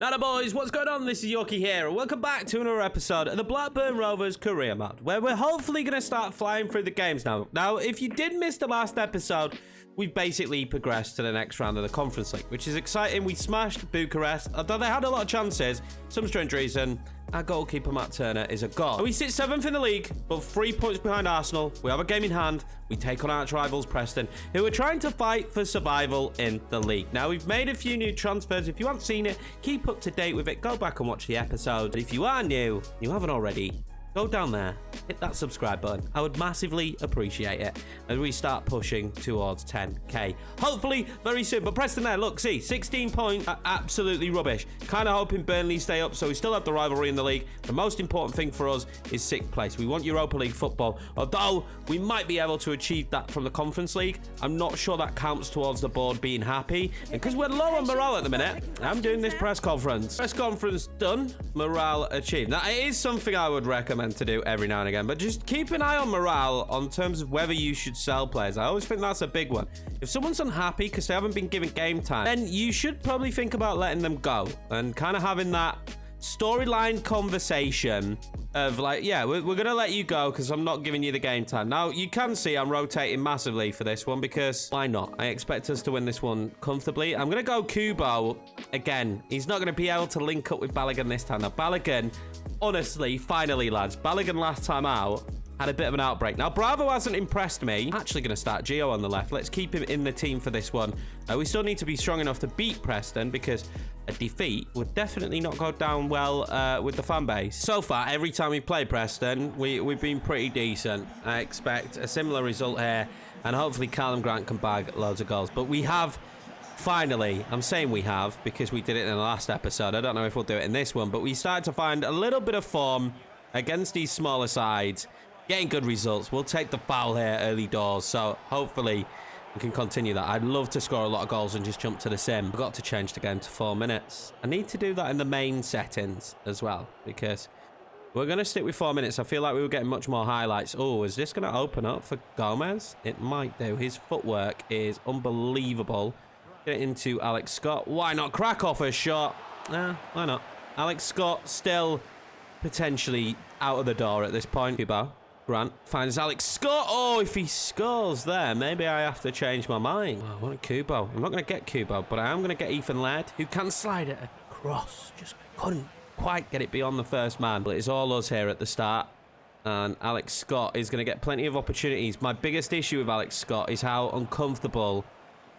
Now boys, what's going on? This is Yorkie here, and welcome back to another episode of the Blackburn Rovers career mode, where we're hopefully going to start flying through the games now. Now, if you did miss the last episode, we've basically progressed to the next round of the Conference League, which is exciting. We smashed Bucharest, although they had a lot of chances. Some strange reason, our goalkeeper, Matt Turner, is a god. We sit 7th in the league, but 3 points behind Arsenal. We have a game in hand. We take on arch rivals Preston, who are trying to fight for survival in the league. Now, we've made a few new transfers. If you haven't seen it, keep up to date with it. Go back and watch the episode. But if you are new, you haven't already, go down there, hit that subscribe button. I would massively appreciate it as we start pushing towards 10k. Hopefully very soon. But Preston there, look, see, 16 points are absolutely rubbish. Kind of hoping Burnley stay up, so we still have the rivalry in the league. The most important thing for us is 6th place. We want Europa League football, although we might be able to achieve that from the Conference League. I'm not sure that counts towards the board being happy. And because we're low on morale at the minute, I'm doing this press conference. Press conference done, morale achieved. Now, it is something I would recommend to do every now and again, but just keep an eye on morale on terms of whether you should sell players. I always think that's a big one. If someone's unhappy because they haven't been given game time, then you should probably think about letting them go and kind of having that storyline conversation of like, yeah, we're gonna let you go because I'm not giving you the game time. Now, you can see I'm rotating massively for this one because why not? I expect us to win this one comfortably. I'm gonna go Kubo again. He's not gonna be able to link up with Balogun this time. Now, Balogun, honestly, finally, lads, Balogun last time out had a bit of an outbreak. Now, Bravo hasn't impressed me. I'm actually going to start Gio on the left. Let's keep him in the team for this one. We still need to be strong enough to beat Preston because a defeat would definitely not go down well with the fan base. So far, every time we play Preston, we've been pretty decent. I expect a similar result here, and hopefully Callum Grant can bag loads of goals. But we have finally, I'm saying we have because we did it in the last episode. I don't know if we'll do it in this one, but we started to find a little bit of form against these smaller sides, getting good results. We'll take the foul here early doors, so hopefully we can continue that. I'd love to score a lot of goals and just jump to the sim. I've got to change the game to 4 minutes. I need to do that in the main settings as well because we're going to stick with 4 minutes. I feel like we were getting much more highlights. Oh, is this going to open up for Gomez? It might do. His footwork is unbelievable. Get it into Alex Scott. Why not crack off a shot? Why not? Alex Scott still potentially out of the door at this point. Kubo. Grant finds Alex Scott. Oh, if he scores there, maybe I have to change my mind. Oh, I want Kubo. I'm not going to get Kubo, but I am going to get Ethan Laird, who can slide it across. Just couldn't quite get it beyond the first man. But it's all us here at the start. And Alex Scott is going to get plenty of opportunities. My biggest issue with Alex Scott is how uncomfortable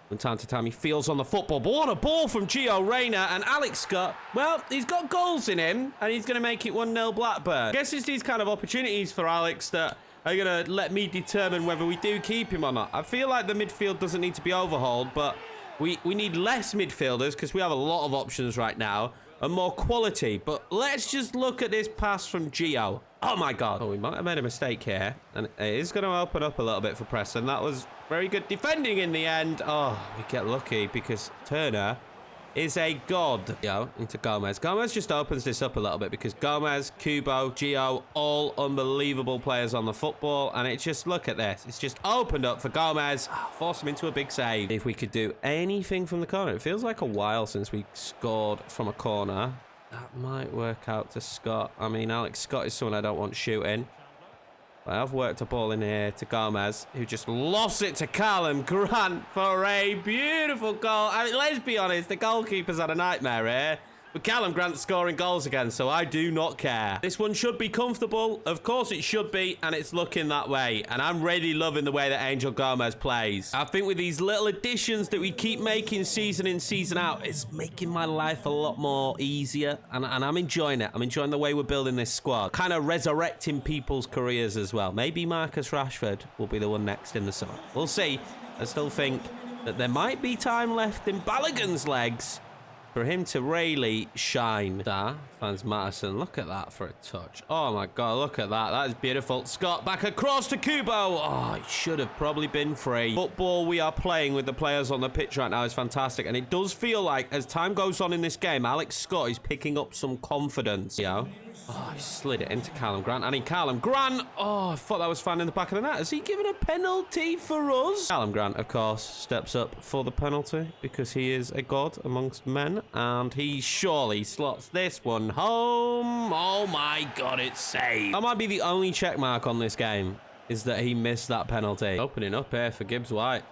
from time to time he feels on the football. But what a ball from Gio Reyna, and Alex Scott, well, he's got goals in him, and he's going to make it 1-0 Blackburn. I guess it's these kind of opportunities for Alex that are going to let me determine whether we do keep him or not. I feel like the midfield doesn't need to be overhauled, but we need less midfielders because we have a lot of options right now and more quality. But let's just look at this pass from Gio. Oh my God. Oh, we might have made a mistake here. And it is going to open up a little bit for Preston. That was very good defending in the end. Oh, we get lucky because Turner is a god. Gio into Gomez. Gomez just opens this up a little bit because Gomez, Kubo, Gio, all unbelievable players on the football. And it's just, look at this. It's just opened up for Gomez. Force him into a big save. If we could do anything from the corner. It feels like a while since we scored from a corner. That might work out to Scott. I mean, Alex Scott is someone I don't want shooting. But I've worked a ball in here to Gomez, who just lost it to Callum Grant for a beautiful goal. I mean, let's be honest, the goalkeeper's had a nightmare here. But Callum Grant's scoring goals again, so I do not care. This one should be comfortable. Of course it should be, and it's looking that way. And I'm really loving the way that Angel Gomez plays. I think with these little additions that we keep making season in, season out, it's making my life a lot more easier. And I'm enjoying it. I'm enjoying the way we're building this squad. Kind of resurrecting people's careers as well. Maybe Marcus Rashford will be the one next in the summer. We'll see. I still think that there might be time left in Balogun's legs for him to really shine. Finds Madison. Look at that for a touch. Oh my God, look at that. That is beautiful. Scott back across to Kubo. Oh, it should have probably been free. Football we are playing with the players on the pitch right now is fantastic. And it does feel like as time goes on in this game, Alex Scott is picking up some confidence. You know? Oh, he slid it into Callum Grant. I need Callum Grant. Oh, I thought that was fine in the back of the net. Has he given a penalty for us? Callum Grant, of course, steps up for the penalty because he is a god amongst men. And he surely slots this one home. Oh, my God, it's saved. That might be the only check mark on this game, is that he missed that penalty. Opening up here for Gibbs White.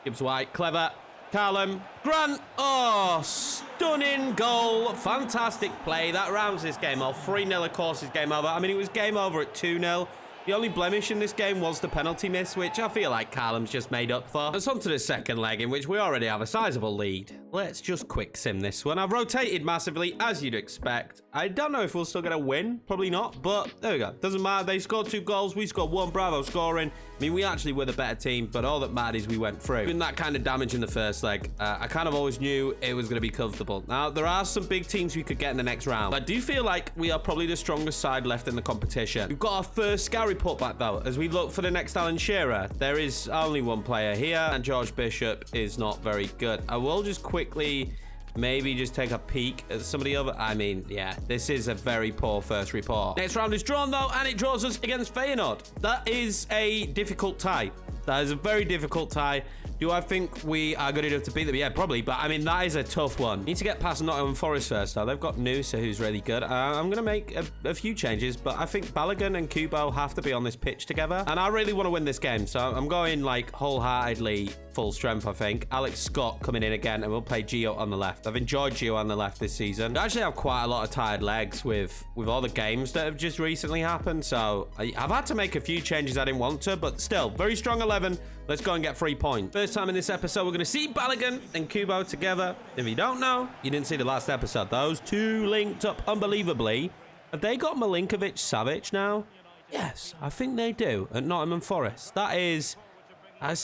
Gibbs White, clever. Callum Grant. Oh, stunning goal. Fantastic play. That rounds this game off. 3-0, of course, is game over. I mean, it was game over at 2-0. The only blemish in this game was the penalty miss, which I feel like Callum's just made up for. Let's on to the second leg, in which we already have a sizable lead. Let's just quick sim this one. I've rotated massively, as you'd expect. I don't know if we'll still get a win. Probably not, but there we go. Doesn't matter. They scored 2 goals. We scored 1. Bravo scoring. I mean, we actually were the better team, but all that mattered is we went through. Doing that kind of damage in the first leg, I kind of always knew it was going to be comfortable. Now, there are some big teams we could get in the next round. I do feel like we are probably the strongest side left in the competition. We've got our first scary putback, though. As we look for the next Alan Shearer, there is only one player here, and George Bishop is not very good. I will just quickly maybe just take a peek at some of the other... I mean, yeah, this is a very poor first report. Next round is drawn, though, and it draws us against Feyenoord. That is a difficult tie. That is a very difficult tie. Do I think we are good enough to beat them? Yeah, probably. But, I mean, that is a tough one. Need to get past Nottingham Forest first, though. They've got Noosa, who's really good. I'm going to make a few changes, but I think Balogun and Kubo have to be on this pitch together. And I really want to win this game, so I'm going, like, wholeheartedly full strength, I think. Alex Scott coming in again, and we'll play Gio on the left. I've enjoyed Gio on the left this season. I actually have quite a lot of tired legs with all the games that have just recently happened, so I've had to make a few changes I didn't want to, but still, very strong 11. Let's go and get 3 points. First time in this episode, we're going to see Balogun and Kubo together. If you don't know, you didn't see the last episode. Those two linked up unbelievably. Have they got Milinkovic-Savic now? Yes, I think they do at Nottingham Forest. That's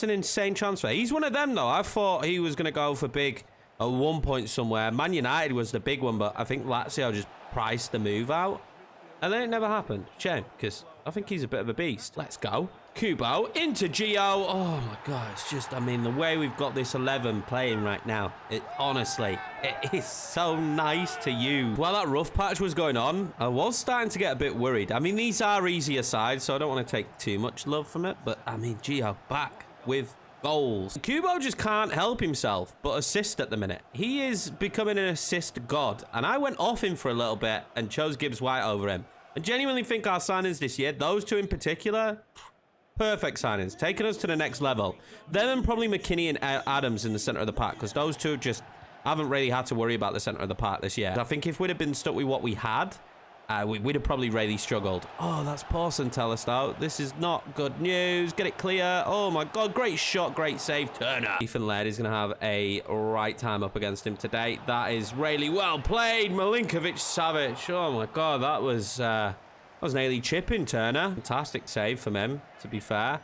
an insane transfer. He's one of them, though. I thought he was going to go for big at one point somewhere. Man United was the big one, but I think Lazio just priced the move out. And then it never happened. Shame, because I think he's a bit of a beast. Let's go. Kubo into Gio. Oh, my God. It's just, I mean, the way we've got this 11 playing right now, honestly, it is so nice to use. While that rough patch was going on, I was starting to get a bit worried. I mean, these are easier sides, so I don't want to take too much love from it. But, I mean, Gio back with goals. Kubo just can't help himself but assist at the minute. He is becoming an assist god, and I went off him for a little bit and chose Gibbs White over him. I genuinely think our signings this year, those two in particular, perfect signings, taking us to the next level. Them and probably McKinney and Adams in the center of the park, because those two just haven't really had to worry about the center of the park this year. I think if we'd have been stuck with what we had, we'd have probably really struggled. Oh, that's Pawson, tell us though. This is not good news. Get it clear. Oh my God, great shot, great save. Turner. Ethan Laird is going to have a right time up against him today. That is really well played. Milinkovic-Savic. Oh my God, that was nearly chipping Turner. Fantastic save from him, to be fair.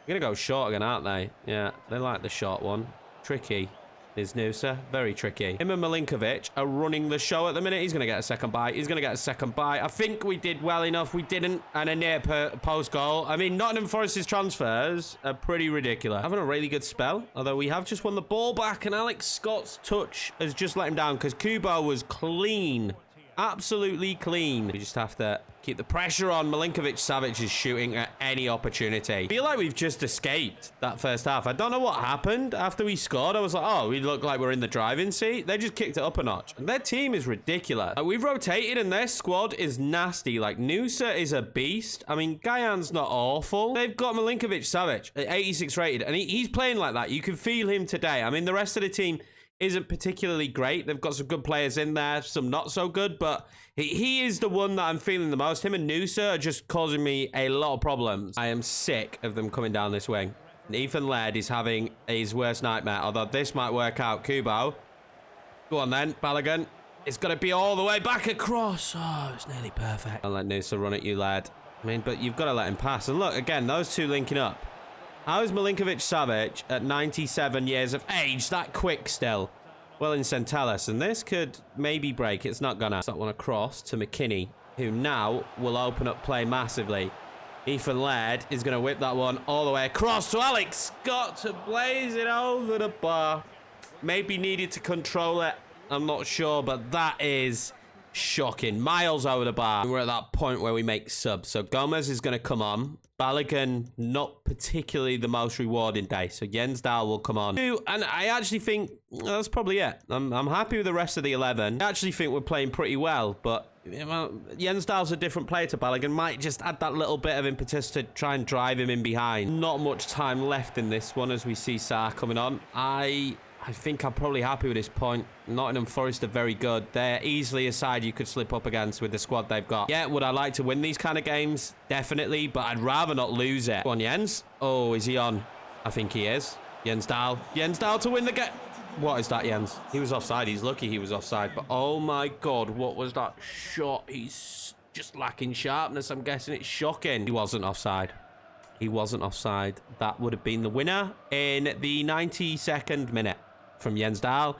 They're going to go short again, aren't they? Yeah, they like the short one. Tricky. Is Noosa. Very tricky. Him and Milinkovic are running the show at the minute. He's going to get a second bite. He's going to get a second bite. I think we did well enough. We didn't. And a near post goal. I mean, Nottingham Forest's transfers are pretty ridiculous. Having a really good spell. Although we have just won the ball back. And Alex Scott's touch has just let him down. Because Kubo was clean. Absolutely clean. We just have to keep the pressure on. Milinkovic-Savic is shooting at any opportunity. I feel like we've just escaped that first half. I don't know what happened after we scored. I was like, oh, we look like we're in the driving seat. They just kicked it up a notch. And their team is ridiculous. We've rotated and their squad is nasty. Like, Noosa is a beast. I mean, Gayan's not awful. They've got Milinkovic-Savic at 86 rated. And he's playing like that. You can feel him today. I mean, the rest of the team isn't particularly great. They've got some good players in there, some not so good, but he is the one that I'm feeling the most. Him and Noosa are just causing me a lot of problems. I am sick of them coming down this wing. And Ethan Laird is having his worst nightmare, although this might work out. Kubo. Go on then, Balogun. It's got to be all the way back across. Oh, it's nearly perfect. I'll let Noosa run at you, Laird. I mean, but you've got to let him pass. And look, again, those two linking up. How is Milinkovic-Savic at 97 years of age that quick still? Well, in Centellus, and this could maybe break. It's not gonna. That one across to McKinney, who now will open up play massively. Ethan Laird is going to whip that one all the way across to Alex Scott to blaze it over the bar. Maybe needed to control it. I'm not sure, but that is Shocking. Miles over the bar. We're at that point where we make subs. So Gomez is going to come on. Balogun, not particularly the most rewarding day. So Jens Dahl will come on. And I actually think that's probably it. I'm happy with the rest of the 11. I actually think we're playing pretty well. But Jens Dahl's a different player to Balogun. Might just add that little bit of impetus to try and drive him in behind. Not much time left in this one as we see Sarr coming on. I think I'm probably happy with this point. Nottingham Forest are very good. They're easily a side you could slip up against with the squad they've got. Yeah, would I like to win these kind of games? Definitely, but I'd rather not lose it. Go on, Jens. Oh, is he on? I think he is. Jens Dahl. Jens Dahl to win the game. What is that, Jens? He was offside. He's lucky he was offside. But oh my God, what was that shot? He's just lacking sharpness. I'm guessing it's shocking. He wasn't offside. He wasn't offside. That would have been the winner in the 92nd minute. From Jens Dahl.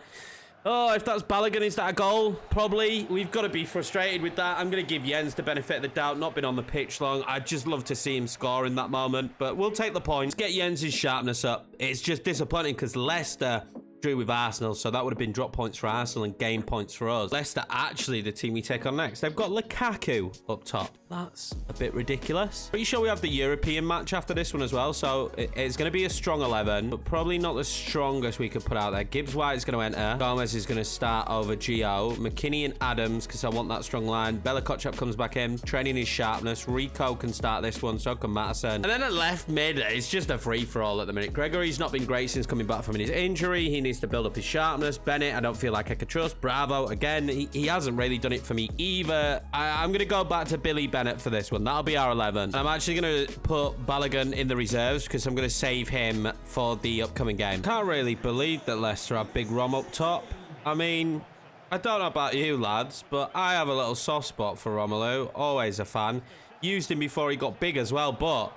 Oh, if that's Balogun, is that a goal? Probably. We've got to be frustrated with that. I'm going to give Jens the benefit of the doubt. Not been on the pitch long. I'd just love to see him score in that moment. But we'll take the points. Get Jens' sharpness up. It's just disappointing because Leicester drew with Arsenal. So that would have been drop points for Arsenal and game points for us. Leicester actually the team we take on next. They've got Lukaku up top. That's a bit ridiculous. Pretty sure we have the European match after this one as well. So it's going to be a strong 11, but probably not the strongest we could put out there. Gibbs White is going to enter. Gomez is going to start over Gio. McKinney and Adams, because I want that strong line. Bella Kotchap comes back in, training his sharpness. Rico can start this one, so can Matteson. And then at left mid, it's just a free-for-all at the minute. Gregory's not been great since coming back from his injury. He needs to build up his sharpness. Bennett, I don't feel like I could trust. Bravo, again, he hasn't really done it for me either. I'm going to go back to Billy Bennett for this one. That'll be our 11. I'm actually going to put Balogun in the reserves because I'm going to save him for the upcoming game. Can't really believe that Leicester have Big Rom up top. I mean, I don't know about you lads, but I have a little soft spot for Romelu. Always a fan. Used him before he got big as well, but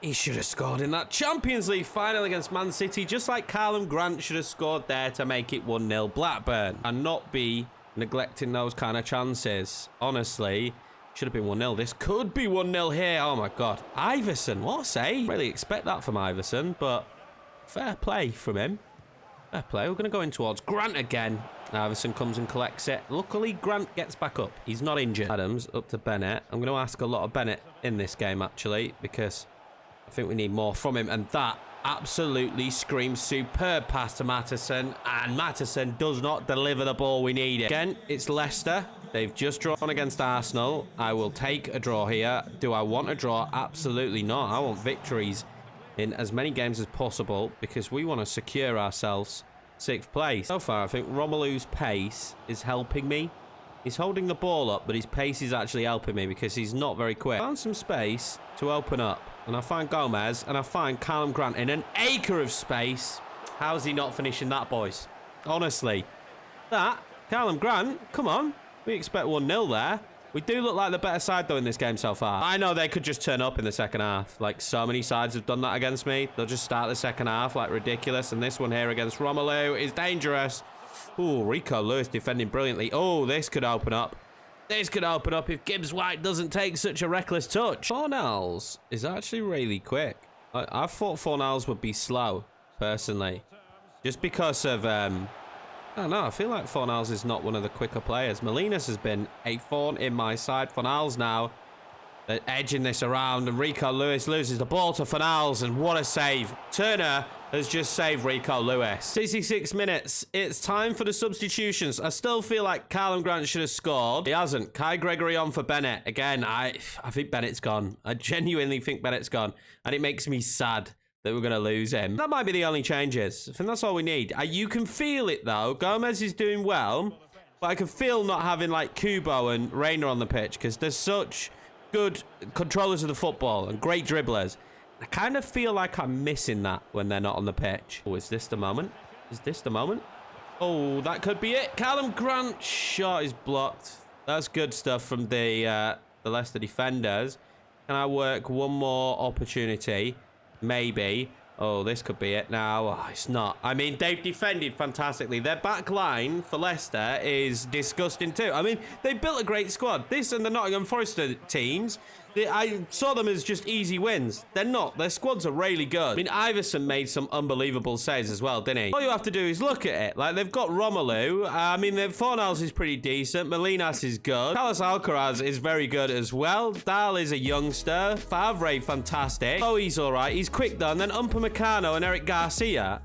he should have scored in that Champions League final against Man City, just like Callum Grant should have scored there to make it 1-0 Blackburn and not be neglecting those kind of chances. Honestly, should have been 1-0. This could be 1-0 here. Oh my God. Iverson, what a save. Really expect that from Iverson, but fair play from him. Fair play. We're going to go in towards Grant again. Iverson comes and collects it. Luckily, Grant gets back up. He's not injured. Adams up to Bennett. I'm going to ask a lot of Bennett in this game, actually, because I think we need more from him. And that absolutely screams superb pass to Matteson. And Matteson does not deliver the ball we need. Again, it's Leicester. They've just drawn against Arsenal. I will take a draw here. Do I want a draw? Absolutely not. I want victories in as many games as possible because we want to secure ourselves 6th place. So far, I think Romelu's pace is helping me. He's holding the ball up, but his pace is actually helping me because he's not very quick. Found some space to open up, and I find Gomez, and I find Callum Grant in an acre of space. How's he not finishing that, boys? Honestly. That, Callum Grant, come on. We expect 1-0 there. We do look like the better side, though, in this game so far. I know they could just turn up in the second half. Like, so many sides have done that against me. They'll just start the second half, like, ridiculous. And this one here against Romelu is dangerous. Ooh, Rico Lewis defending brilliantly. Oh, this could open up. This could open up if Gibbs White doesn't take such a reckless touch. Fornals is actually really quick. I thought Fornals would be slow, personally. Just because of... I don't know, I feel like Fornals is not one of the quicker players. Molinas has been a thorn in my side. Fornals now edging this around, and Rico Lewis loses the ball to Fornals, and what a save. Turner has just saved Rico Lewis. 66 minutes. It's time for the substitutions. I still feel like Callum Grant should have scored. He hasn't. Kai Gregory on for Bennett. Again, I think Bennett's gone. I genuinely think Bennett's gone, and it makes me sad that we're going to lose him. That might be the only changes. I think that's all we need. You can feel it, though. Gomez is doing well, but I can feel not having, like, Kubo and Reina on the pitch because they're such good controllers of the football and great dribblers. I kind of feel like I'm missing that when they're not on the pitch. Oh, is this the moment? Is this the moment? Oh, that could be it. Callum Grant shot is blocked. That's good stuff from the Leicester defenders. Can I work one more opportunity? Maybe. Oh, this could be it now. Oh, it's not. I mean, they've defended fantastically. Their back line for Leicester is disgusting too. I mean, they built a great squad. This and the Nottingham Forest teams, I saw them as just easy wins. They're not. Their squads are really good. I mean, Iverson made some unbelievable saves as well, didn't he? All you have to do is look at it. Like, they've got Romelu. I mean, Fornals is pretty decent. Molinas is good. Carlos Alcaraz is very good as well. Dahl is a youngster. Favre, fantastic. Oh, he's all right. He's quick, though. And then Upamecano and Eric Garcia.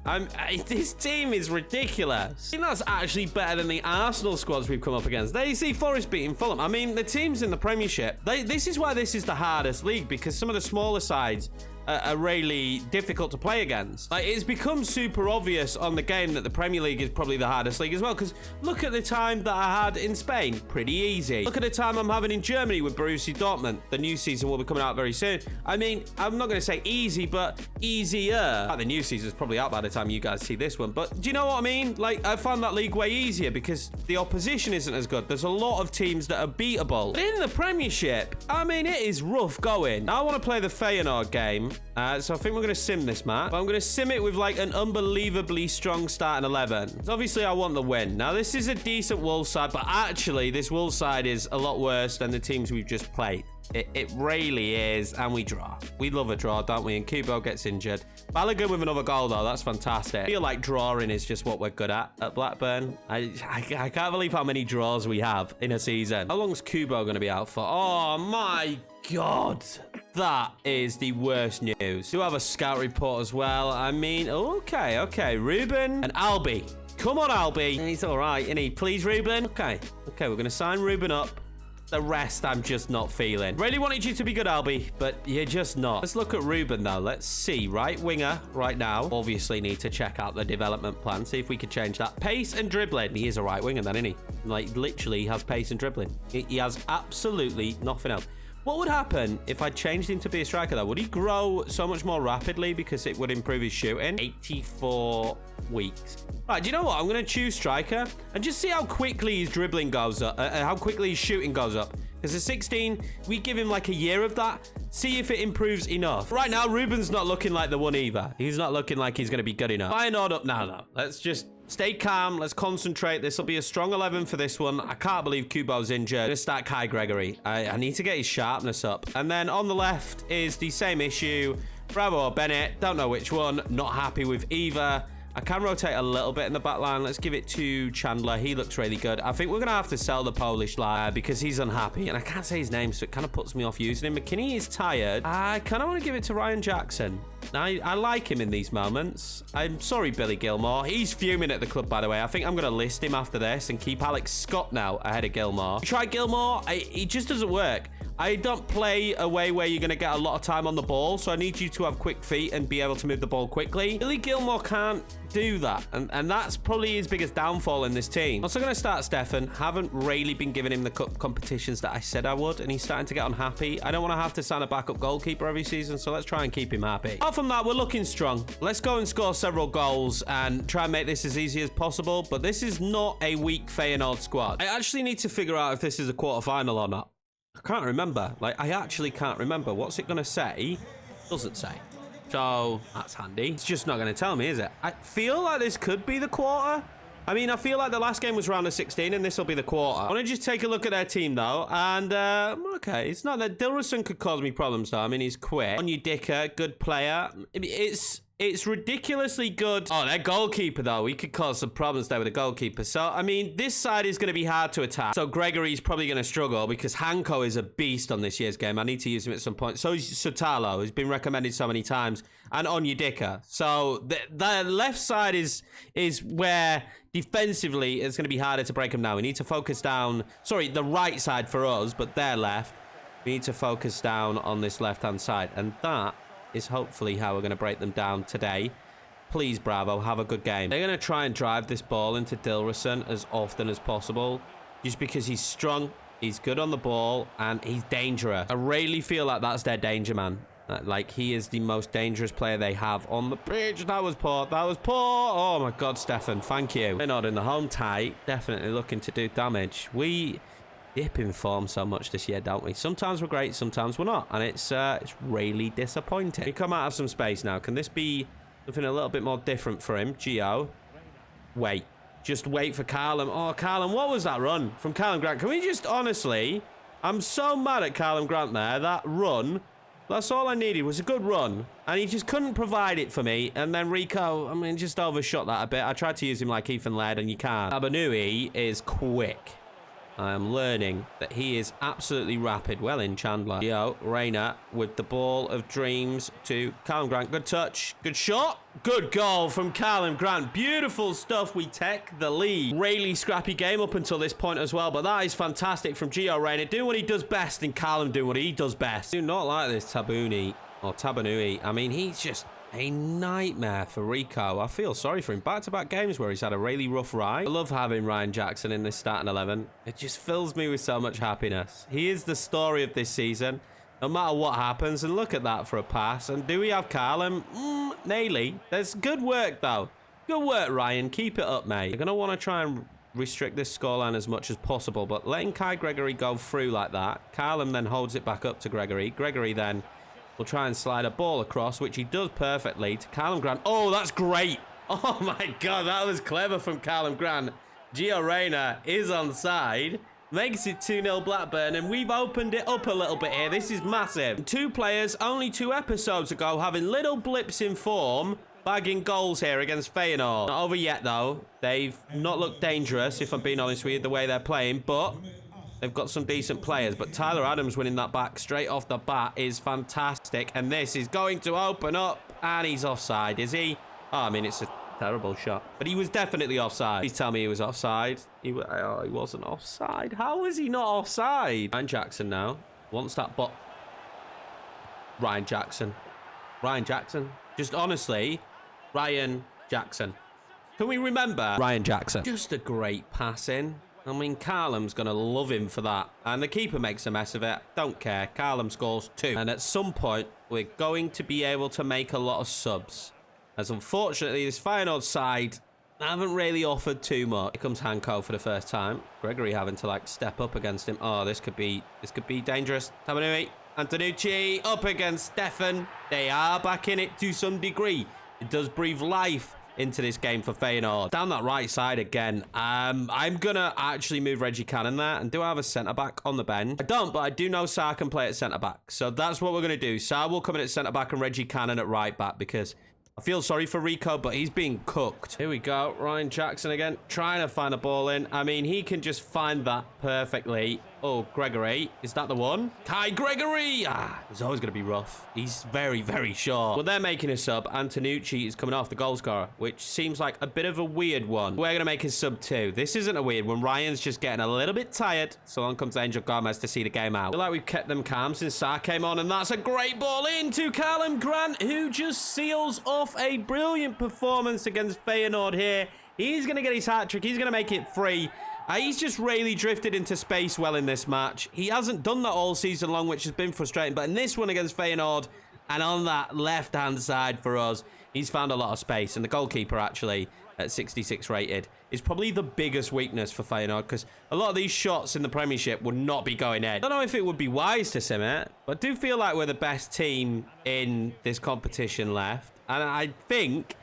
This team is ridiculous. I think that's actually better than the Arsenal squads we've come up against. There you see Forest beating Fulham. I mean, the teams in the Premiership, this is why this is the hardest league, because some of the smaller sides are really difficult to play against. Like, it's become super obvious on the game that the Premier League is probably the hardest league as well, because look at the time that I had in Spain. Pretty easy. Look at the time I'm having in Germany with Borussia Dortmund. The new season will be coming out very soon. I mean, I'm not going to say easy, but easier. The new season's probably out by the time you guys see this one, but do you know what I mean? Like, I found that league way easier because the opposition isn't as good. There's a lot of teams that are beatable. But in the Premiership, I mean, it is rough going. I want to play the Feyenoord game. So I think we're going to sim this match. But I'm going to sim it with like an unbelievably strong starting 11. So obviously, I want the win. Now, this is a decent Wolves side, but actually, this Wolves side is a lot worse than the teams we've just played. It really is, and we draw. We love a draw, don't we? And Kubo gets injured. Balogun with another goal, though. That's fantastic. I feel like drawing is just what we're good at Blackburn. I can't believe how many draws we have in a season. How long's Kubo going to be out for? Oh, my God. That is the worst news. Do have a scout report as well. I mean, okay. Ruben and Albie. Come on, Albie. He's all right, isn't he? Please, Ruben. Okay, we're going to sign Ruben up. The rest, I'm just not feeling. Really wanted you to be good, Albie, but you're just not. Let's look at Ruben, though. Let's see. Right winger right now. Obviously need to check out the development plan. See if we could change that. Pace and dribbling. He is a right winger then, isn't he? Like, literally, he has pace and dribbling. He has absolutely nothing else. What would happen if I changed him to be a striker, though? Would he grow so much more rapidly because it would improve his shooting? 84 weeks. Right, do you know what? I'm going to choose striker and just see how quickly his dribbling goes up, how quickly his shooting goes up. Because at 16, we give him like a year of that. See if it improves enough. Right now, Ruben's not looking like the one either. He's not looking like he's going to be good enough. Feyenoord up now, though. Let's just stay calm. Let's concentrate. This will be a strong 11 for this one. I can't believe Kubo's injured. I'm going to start Kai Gregory. I need to get his sharpness up. And then on the left is the same issue. Bravo or Bennett. Don't know which one. Not happy with either. I can rotate a little bit in the back line. Let's give it to Chandler. He looks really good. I think we're going to have to sell the Polish lad because he's unhappy. And I can't say his name, so it kind of puts me off using him. McKinney is tired. I kind of want to give it to Ryan Jackson. I like him in these moments. I'm sorry, Billy Gilmore. He's fuming at the club, by the way. I think I'm going to list him after this and keep Alex Scott now ahead of Gilmore. Try Gilmore. He just doesn't work. I don't play a way where you're going to get a lot of time on the ball, so I need you to have quick feet and be able to move the ball quickly. Billy Gilmore can't do that, and that's probably his biggest downfall in this team. Also going to start Stefan. Haven't really been giving him the cup competitions that I said I would, and he's starting to get unhappy. I don't want to have to sign a backup goalkeeper every season, so let's try and keep him happy. Apart from that, we're looking strong. Let's go and score several goals and try and make this as easy as possible, but this is not a weak Feyenoord squad. I actually need to figure out if this is a quarterfinal or not. I can't remember. Like, I actually can't remember. What's it going to say? Doesn't say. So, that's handy. It's just not going to tell me, is it? I feel like this could be the quarter. I mean, I feel like the last game was round of 16, and this will be the quarter. I want to just take a look at their team, though. And, okay, it's not that Dilrosun could cause me problems, though. I mean, he's quick. Onyedika, good player. It's ridiculously good. Oh, their goalkeeper, though. We could cause some problems there with the goalkeeper. So, I mean, this side is going to be hard to attack. So, Gregory's probably going to struggle because Hanko is a beast on this year's game. I need to use him at some point. So is Sutalo, who's been recommended so many times. And Onyedika. So, the left side is where defensively it's going to be harder to break them now. We need to focus down. Sorry, the right side for us, but their left. We need to focus down on this left-hand side. And that is hopefully how we're going to break them down today. Please, Bravo, have a good game. They're going to try and drive this ball into Dilrosun as often as possible, just because he's strong, he's good on the ball, and he's dangerous. I really feel like that's their danger man. Like, he is the most dangerous player they have on the pitch. That was poor. That was poor. Oh, my God, Stefan. Thank you. They're not in the home tight. Definitely looking to do damage. We dip in form so much this year, don't we? Sometimes we're great, sometimes we're not, and it's really disappointing. We come out of some space now. Can this be something a little bit more different for him? Gio, just wait for Callum. Oh, Callum, what was that run from Callum Grant? Can we just honestly, I'm so mad at Callum Grant there. That run, that's all I needed was a good run. And he just couldn't provide it for me. And then Rico, I mean, just overshot that a bit. I tried to use him like Ethan Laird, and you can't. Abanui is quick. I am learning that he is absolutely rapid. Well in, Chandler. Yo, Rayner with the ball of dreams to Callum Grant. Good touch. Good shot. Good goal from Callum Grant. Beautiful stuff. We take the lead. Really scrappy game up until this point as well. But that is fantastic from Gio Rayner. Doing what he does best and Callum doing what he does best. Do not like this Tabanui. I mean, he's just a nightmare for Rico. I feel sorry for him. Back-to-back games where he's had a really rough ride. I love having Ryan Jackson in this starting 11. It just fills me with so much happiness. He is the story of this season, no matter what happens. And look at that for a pass. And do we have Callum? Nearly. There's good work, though. Good work, Ryan. Keep it up, mate. You're going to want to try and restrict this scoreline as much as possible. But letting Kai Gregory go through like that, Callum then holds it back up to Gregory. Gregory then will try and slide a ball across, which he does perfectly, to Callum Grant. Oh, that's great. Oh, my God. That was clever from Callum Grant. Gio Rayner is onside. Makes it 2-0 Blackburn, and we've opened it up a little bit here. This is massive. Two players only 2 episodes ago having little blips in form, bagging goals here against Feyenoord. Not over yet, though. They've not looked dangerous, if I'm being honest with you, the way they're playing, but they've got some decent players. But Tyler Adams winning that back straight off the bat is fantastic. And this is going to open up. And he's offside, is he? Oh, I mean, it's a terrible shot. But he was definitely offside. Please tell me he was offside. He wasn't offside. How was he not offside? Ryan Jackson now wants that bot. Ryan Jackson. Just honestly, Ryan Jackson. Can we remember Ryan Jackson? Just a great pass in. I mean, Callum's going to love him for that. And the keeper makes a mess of it. Don't care. Callum scores 2. And at some point, we're going to be able to make a lot of subs. As unfortunately, this Feyenoord side haven't really offered too much. Here comes Hanko for the first time. Gregory having to, like, step up against him. Oh, this could be dangerous. Tabanui, Antonucci up against Stefan. They are back in it to some degree. It does breathe life into this game for Feyenoord. Down that right side again. I'm gonna actually move Reggie Cannon there. And do I have a centre-back on the bench? I don't, but I do know Sarr can play at centre-back. So that's what we're gonna do. Sarr will come in at centre-back and Reggie Cannon at right-back, because I feel sorry for Rico, but he's being cooked. Here we go. Ryan Jackson again, trying to find a ball in. I mean, he can just find that perfectly. Oh, Gregory. Is that the one? Kai Gregory! It's always going to be rough. He's very, very short. Well, they're making a sub. Antonucci is coming off, the goal scorer, which seems like a bit of a weird one. We're going to make his sub too. This isn't a weird one. Ryan's just getting a little bit tired. So on comes Angel Gomez to see the game out. I feel like we've kept them calm since Sarr came on, and that's a great ball into Callum Grant, who just seals off a brilliant performance against Feyenoord here. He's going to get his hat-trick. He's going to make it 3. He's just really drifted into space well in this match. He hasn't done that all season long, which has been frustrating. But in this one against Feyenoord, and on that left-hand side for us, he's found a lot of space. And the goalkeeper, actually, at 66 rated, is probably the biggest weakness for Feyenoord, because a lot of these shots in the Premiership would not be going in. I don't know if it would be wise to sim it, but I do feel like we're the best team in this competition left. And I think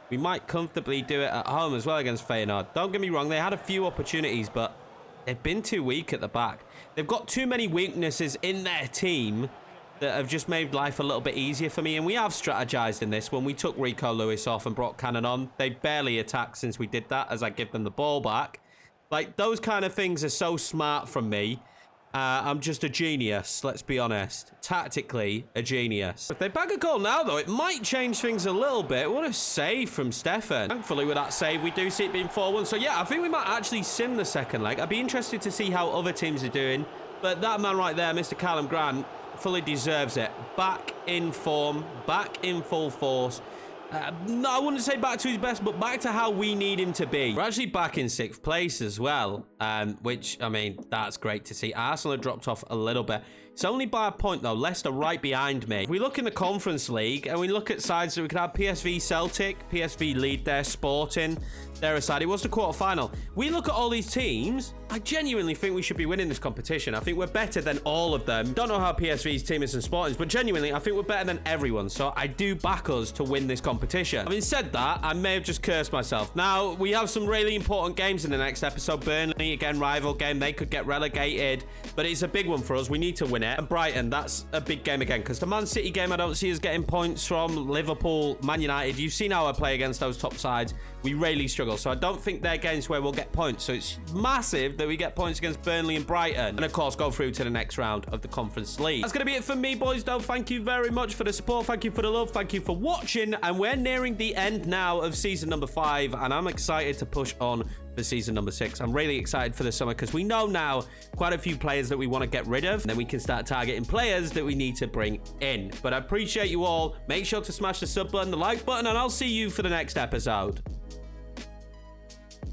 we might comfortably do it at home as well against Feyenoord. Don't get me wrong, they had a few opportunities, but they've been too weak at the back. They've got too many weaknesses in their team that have just made life a little bit easier for me. And we have strategized in this. When we took Rico Lewis off and brought Cannon on, they barely attacked since we did that, as I give them the ball back. Like, those kind of things are so smart from me. I'm just a genius, let's be honest. Tactically, a genius. If they bag a goal now, though, it might change things a little bit. What a save from Stefan. Thankfully, with that save, we do see it being 4-1. So, yeah, I think we might actually sim the second leg. I'd be interested to see how other teams are doing. But that man right there, Mr. Callum Grant, fully deserves it. Back in form, back in full force. No, I wouldn't say back to his best, but back to how we need him to be. We're actually back in 6th place as well, which, I mean, that's great to see. Arsenal have dropped off a little bit. It's only by a point, though. Leicester right behind me. If we look in the Conference League, and we look at sides that we could have PSV Celtic, PSV lead there, Sporting, they're a side. It was the quarterfinal. We look at all these teams, I genuinely think we should be winning this competition. I think we're better than all of them. Don't know how PSV's team is and Sporting's, but genuinely, I think we're better than everyone. So I do back us to win this competition. competition. Having said that, I may have just cursed myself. Now, we have some really important games in the next episode. Burnley, again, rival game. They could get relegated, but it's a big one for us. We need to win it. And Brighton, that's a big game again, because the Man City game, I don't see us getting points from. Liverpool, Man United. You've seen how I play against those top sides. We really struggle, so I don't think they're games where we'll get points. So it's massive that we get points against Burnley and Brighton, and of course go through to the next round of the Conference League. That's gonna be it for me, boys, though. Thank you very much for the support, thank you for the love, thank you for watching, and we're nearing the end now of season number 5, and I'm excited to push on for season number 6. I'm really excited for the summer, because we know now quite a few players that we want to get rid of, and then we can start targeting players that we need to bring in. But I appreciate you all. Make sure to smash the sub button, the like button, and I'll see you for the next episode.